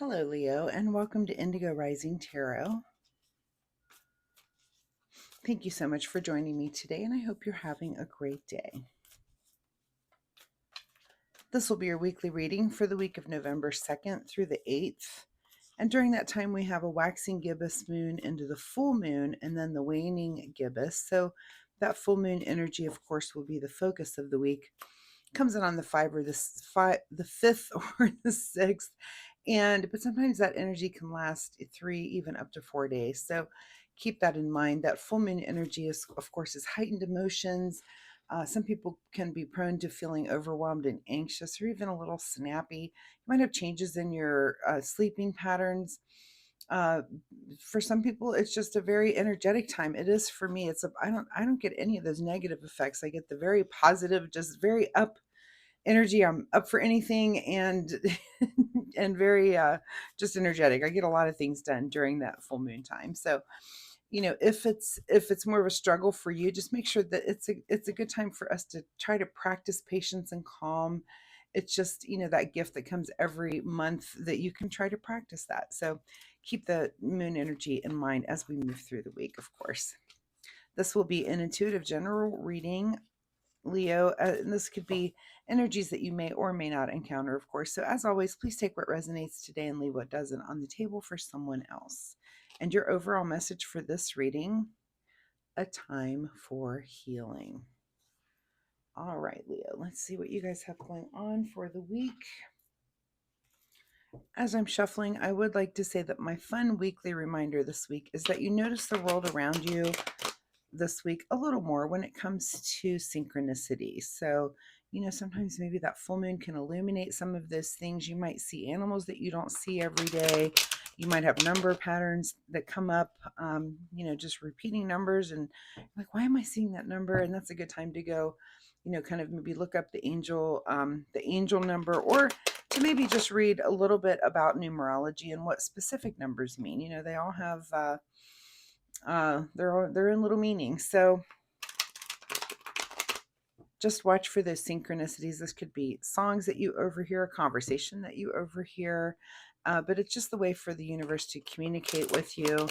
Hello, Leo, and welcome to Indigo Rising Tarot. Thank you so much for joining me today, and I hope you're having a great day. This will be your weekly reading for the week of November 2nd through the 8th. And during that time, we have a waxing gibbous moon into the full moon and then the waning gibbous. So that full moon energy, of course, will be the focus of the week. Comes in on the 5th or the 6th. But sometimes that energy can last 3, even up to 4 days. So keep that in mind. That full moon energy is, of course, is heightened emotions. Some people can be prone to feeling overwhelmed and anxious, or even a little snappy. You might have changes in your sleeping patterns. Uh, for some people, it's just a very energetic time. It is for me. I don't get any of those negative effects. I get the very positive, just very up energy. I'm up for anything, and and very just energetic. I get a lot of things done during that full moon time. So if it's more of a struggle for you, just make sure that it's a good time for us to try to practice patience and calm. It's just that gift that comes every month that you can try to practice that. So keep the moon energy in mind as we move through the week. Of course, this will be an intuitive general reading, Leo, and this could be energies that you may or may not encounter, of course. So, as always, please take what resonates today and leave what doesn't on the table for someone else. And your overall message for this reading: a time for healing. All right, Leo, let's see what you guys have going on for the week. As I'm shuffling, I would like to say that my fun weekly reminder this week is that you notice the world around you this week a little more when it comes to synchronicity. So, sometimes maybe that full moon can illuminate some of those things. You might see animals that you don't see every day. You might have number patterns that come up, just repeating numbers, and like, why am I seeing that number? And that's a good time to go, kind of maybe look up the angel number, or to maybe just read a little bit about numerology and what specific numbers mean. They all have they're in little meanings. So just watch for those synchronicities. This could be songs that you overhear, a conversation that you overhear, but it's just the way for the universe to communicate with you.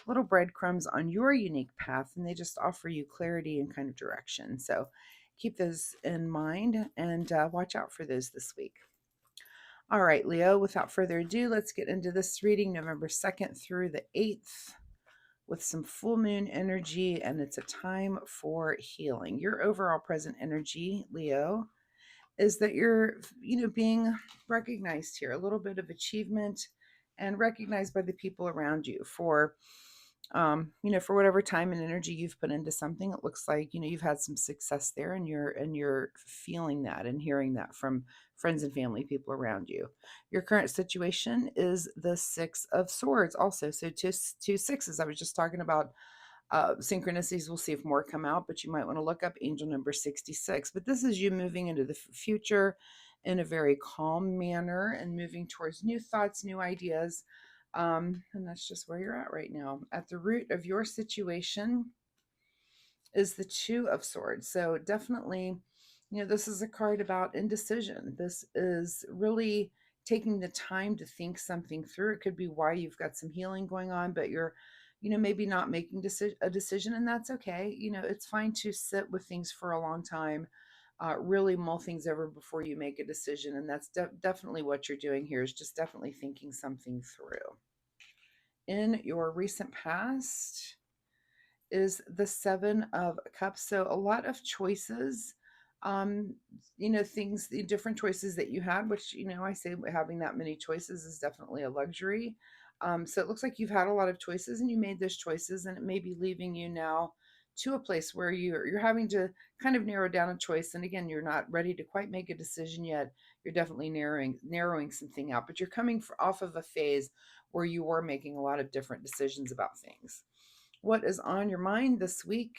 Little breadcrumbs on your unique path, and they just offer you clarity and kind of direction. So keep those in mind, and watch out for those this week. All right, Leo, without further ado, let's get into this reading, November 2nd through the 8th. With some full moon energy, and it's a time for healing. Your overall present energy, Leo, is that you're, being recognized here, a little bit of achievement, and recognized by the people around you for for whatever time and energy you've put into something. It looks like you've had some success there, and you're feeling that and hearing that from friends and family, people around you. Your current situation is the 6 of Swords also. So two sixes. I was just talking about synchronicities. We'll see if more come out, but you might want to look up angel number 66. But this is you moving into the future in a very calm manner and moving towards new thoughts, new ideas. And that's just where you're at right now. At the root of your situation is the 2 of Swords. So definitely, this is a card about indecision. This is really taking the time to think something through. It could be why you've got some healing going on, but you're, maybe not making a decision, and that's okay. It's fine to sit with things for a long time, really mull things over before you make a decision. And that's definitely what you're doing here, is just definitely thinking something through. In your recent past is the 7 of Cups. So a lot of choices, things, the different choices that you had, which, I say having that many choices is definitely a luxury. So it looks like you've had a lot of choices, and you made those choices, and it may be leaving you now to a place where you're having to kind of narrow down a choice. And again, you're not ready to quite make a decision yet. You're definitely narrowing something out, but you're coming off of a phase where you were making a lot of different decisions about things. What is on your mind this week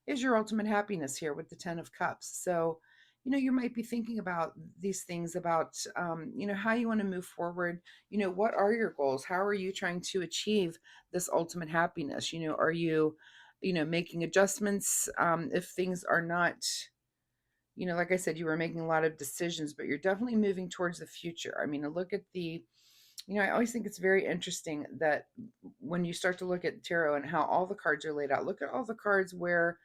is your ultimate happiness here with the 10 of Cups. So, you might be thinking about these things, about, how you want to move forward. What are your goals? How are you trying to achieve this ultimate happiness? Are you, making adjustments if things are not, like I said, you were making a lot of decisions, but you're definitely moving towards the future. I mean, look at the You know, I always think it's very interesting that when you start to look at tarot and how all the cards are laid out, look at all the cards where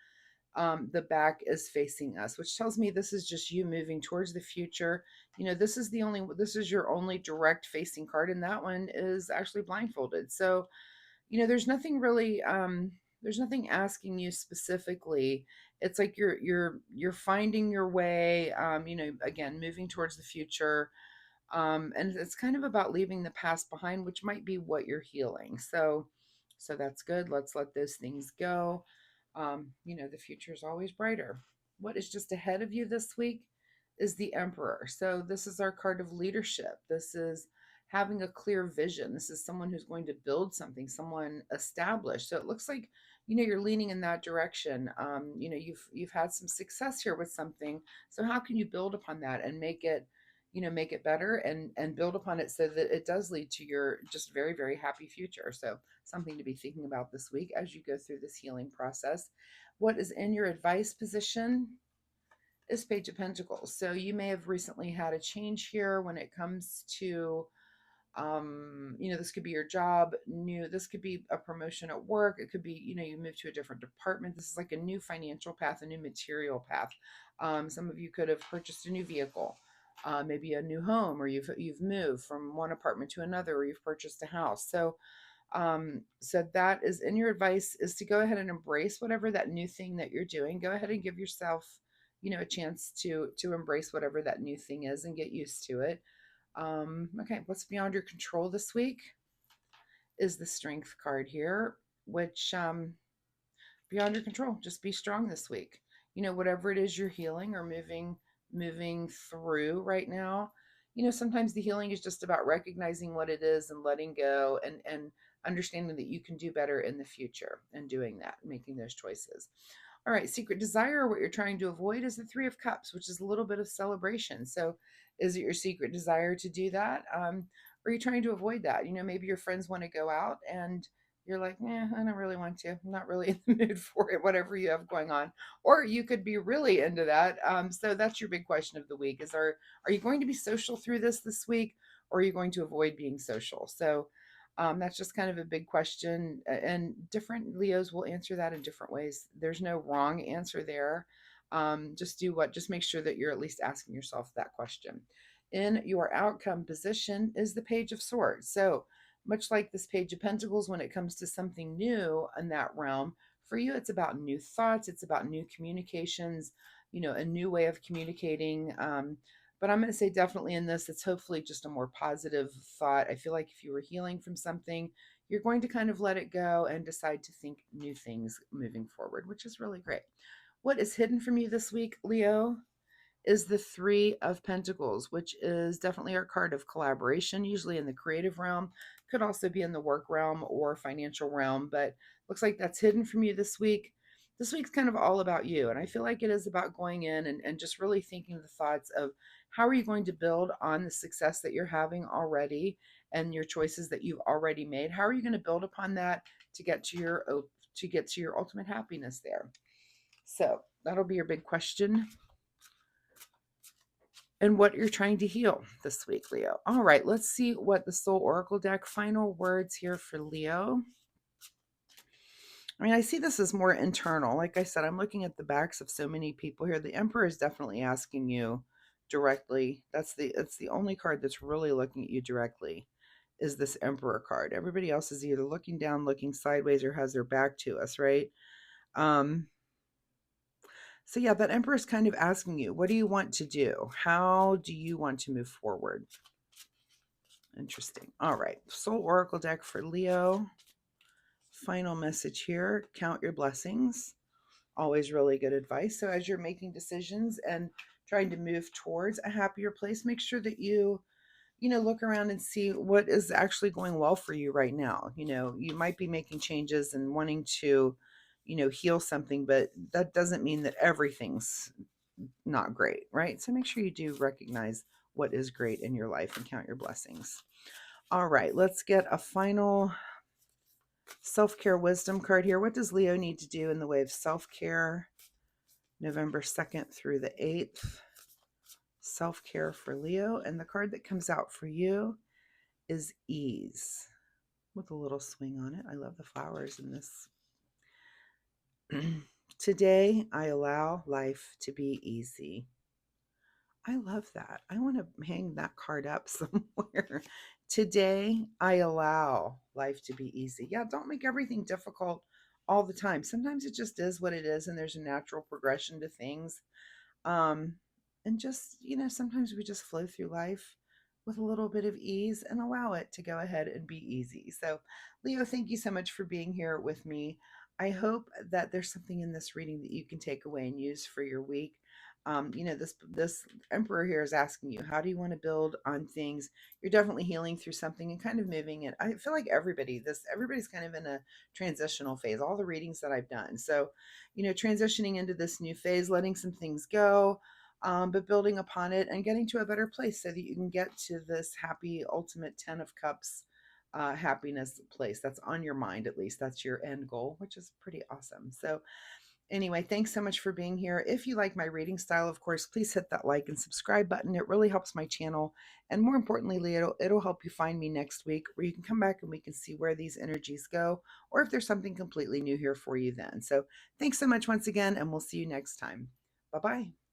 the back is facing us, which tells me this is just you moving towards the future. You know, this is your only direct facing card, and that one is actually blindfolded. So, you know, there's nothing asking you specifically. It's like you're finding your way, you know, again, moving towards the future. And it's kind of about leaving the past behind, which might be what you're healing. So that's good. Let's let those things go. You know, the future is always brighter. What is just ahead of you this week is the Emperor. So this is our card of leadership. This is having a clear vision. This is someone who's going to build something, someone established. So it looks like, you know, you're leaning in that direction. You know, you've had some success here with something. So how can you build upon that and make it, you know, make it better and build upon it so that it does lead to your just very, very happy future. So something to be thinking about this week as you go through this healing process. What is in your advice position is Page of Pentacles. So you may have recently had a change here when it comes to, you know, this could be your job, this could be a promotion at work. It could be, you know, you move to a different department. This is like a new financial path, a new material path. Some of you could have purchased a new vehicle, maybe a new home, or you've moved from one apartment to another, or you've purchased a house. So that is in your advice, is to go ahead and embrace whatever that new thing that you're doing. Go ahead and give yourself, you know, a chance to embrace whatever that new thing is and get used to it. Okay, what's beyond your control this week is the Strength card here, which beyond your control. Just be strong this week. You know, whatever it is you're healing or moving through right now. You know, sometimes the healing is just about recognizing what it is and letting go and understanding that you can do better in the future and doing that, making those choices. All right, secret desire, what you're trying to avoid is the Three of Cups, which is a little bit of celebration. So, is it your secret desire to do that? Or are you trying to avoid that? You know, maybe your friends want to go out and you're like, I don't really want to. I'm not really in the mood for it, whatever you have going on. Or you could be really into that. So that's your big question of the week is are you going to be social through this week, or are you going to avoid being social? So that's just kind of a big question. And different Leos will answer that in different ways. There's no wrong answer there. Just make sure that you're at least asking yourself that question. In your outcome position is the Page of Swords. So much like this Page of Pentacles, when it comes to something new in that realm, for you, it's about new thoughts, it's about new communications, you know, a new way of communicating. But I'm going to say definitely in this, it's hopefully just a more positive thought. I feel like if you were healing from something, you're going to kind of let it go and decide to think new things moving forward, which is really great. What is hidden from you this week, Leo, is the Three of Pentacles, which is definitely our card of collaboration, usually in the creative realm, could also be in the work realm or financial realm, but looks like that's hidden from you this week. This week's kind of all about you. And I feel like it is about going in and just really thinking the thoughts of how are you going to build on the success that you're having already and your choices that you've already made. How are you going to build upon that to get to your ultimate happiness there? So that'll be your big question and what you're trying to heal this week, Leo. All right, let's see what the Soul Oracle deck, final words here for Leo. I mean, I see this as more internal. Like I said, I'm looking at the backs of so many people here. The Emperor is definitely asking you directly. It's the only card that's really looking at you directly is this Emperor card. Everybody else is either looking down, looking sideways, or has their back to us, right? Um, so yeah, that Emperor is kind of asking you, what do you want to do? How do you want to move forward? Interesting. All right. Soul Oracle deck for Leo. Final message here. Count your blessings. Always really good advice. So as you're making decisions and trying to move towards a happier place, make sure that you know, look around and see what is actually going well for you right now. You know, you might be making changes and wanting to, you know, heal something, but that doesn't mean that everything's not great, right? So make sure you do recognize what is great in your life and count your blessings. All right, let's get a final self-care wisdom card here. What does Leo need to do in the way of self-care? November 2nd through the 8th. Self-care for Leo. And the card that comes out for you is ease, with a little swing on it. I love the flowers in this. Today, I allow life to be easy. I love that. I want to hang that card up somewhere. Today, I allow life to be easy. Yeah, don't make everything difficult all the time. Sometimes it just is what it is, and there's a natural progression to things. Um, and just, sometimes we just flow through life with a little bit of ease and allow it to go ahead and be easy. So, Leo, thank you so much for being here with me. I hope that there's something in this reading that you can take away and use for your week. This emperor here is asking you, how do you want to build on things? You're definitely healing through something and kind of moving it. I feel like everybody's kind of in a transitional phase. All the readings that I've done, so transitioning into this new phase, letting some things go, but building upon it and getting to a better place so that you can get to this happy, ultimate 10 of Cups happiness place. That's on your mind, at least. That's your end goal, which is pretty awesome. So, anyway, thanks so much for being here. If you like my reading style, of course, please hit that like and subscribe button. It really helps my channel. And more importantly, it'll help you find me next week, where you can come back and we can see where these energies go, or if there's something completely new here for you then. So thanks so much once again, and we'll see you next time. Bye-bye.